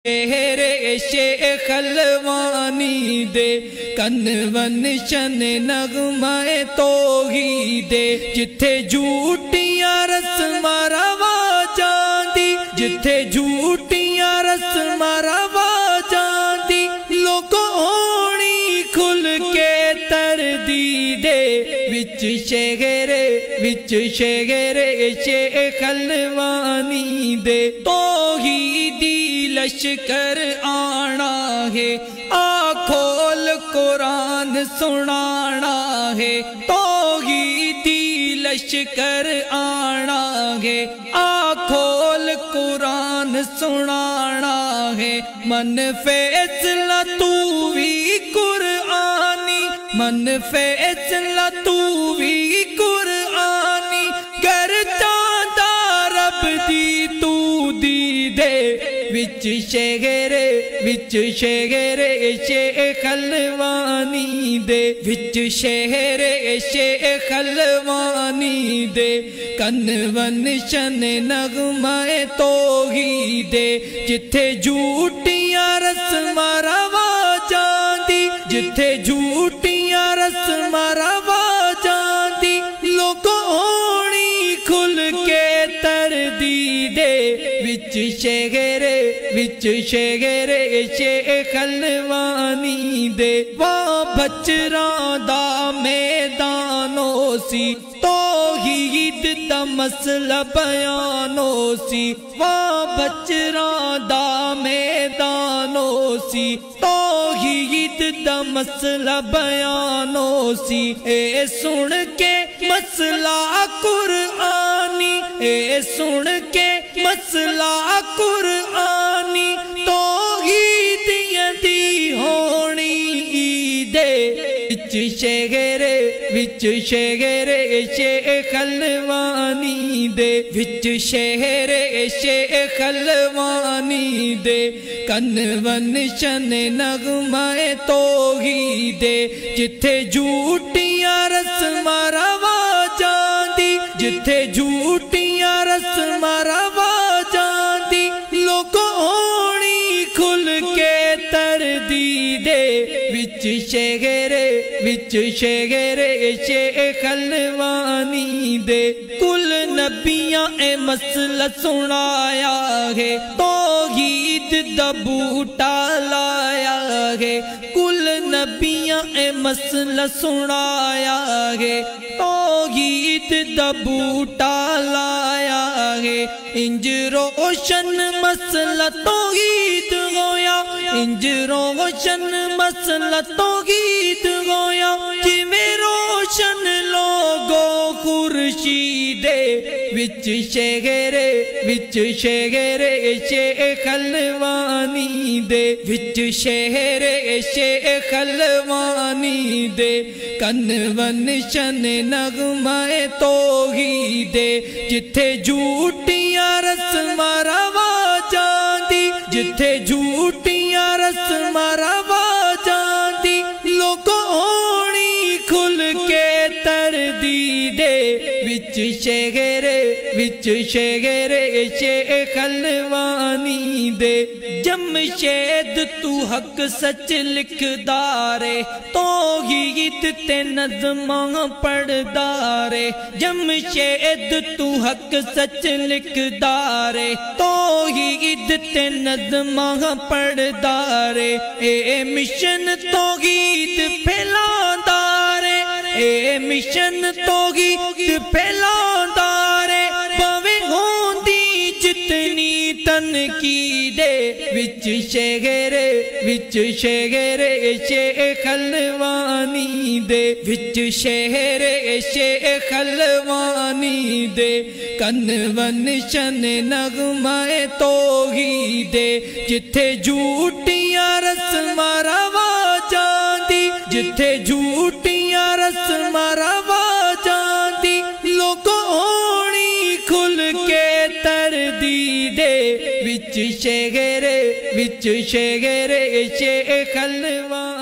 شہر شیخ الوانی دے کن ون شن نغمہ توحید جتھے جھوٹیاں رسماں رواجاں دی جتھے جھوٹیاں رسماں رواجاں دی لوگوں ہونی کھل کے تردید وچ شہر شیخ الوانی دے توحیدی لشکر آنا ہے آ کھول قرآن سنانا ہے توحیدی لشکر آنا ہے آ کھول قرآن سنانا ہے من فیصلہ تو بھی قرآنی من فیصلہ تو بھی قرآنی گر چاہتا رب دی تو دی دے وچ شہر شیخ الوانی دے وچ شہر شیخ الوانی دے کن ون شن نغمہ توحید جتھے جھوٹیاں رسماں رواجاں دی جتھے جھوٹیاں رسماں رواجاں دی لوگوں ہونی کھل کے تردید وچ شہر شیخ الوانی دے وا بچراں دا میدانو سی توحید دا مسئلہ بیانو سی وا بچراں دا میدانو سی توحید دا مسئلہ بیانو سی اے سن کے مسئلہ قرآنی اے سن کے مسئلہ قرآنی توحیدیاں دی ہونی عیدے وچ شہر شیخ الوانی دے وچ شہر شیخ الوانی دے کن ون شن نغمہ توحید جتھے جھوٹیاں رسماں رواجاں دی جتھے جھوٹیاں رسماں رواجاں دی لوگوں ہونی کھل کے تردید وچ شہر شیخ الوانی دے کل نبیاں اے مسئلہ سنایا ہے توحید دا بوٹا لایا ہے کل نبیاں اے مسئلہ سنایا ہے توحید دا بوٹا لایا ہے انج روشن مسئلہ توحید ہویا انج روشن مسئلہ توحید ہویا جویں روشن لوگو خورشید وچ شہر شیخ الوانی دے وچ شہر شیخ الوانی دے کن ون شن نغمہ توحید جتھے جھوٹیاں رسماں رواجاں دی جتھے جھوٹیاں رسماں رواجاں دی لوگوں ہونی کھل کے تردید وچ شہر شیخ الوانی دے جمشید تو حق سچ لکھدارے توحید تے نظماں پڑھدارے جمشید تو حق سچ لکھدارے توحید تے نظماں پڑھدارے اے مشن توحید پھیلاندارے اے مشن توحید پھیلاندارے پویں ہوندی جتنی تنقید وچ شہر شیخ الوانی دے وچ شہر شیخ الوانی دے کن ون شن نغمہ توحید جتھے جھوٹیاں رسماں رواجاں دی جتھے جھوٹیاں رسماں رواجاں دی لوگوں ہونی کھل کے تردید وچ شہر شیخ الوانی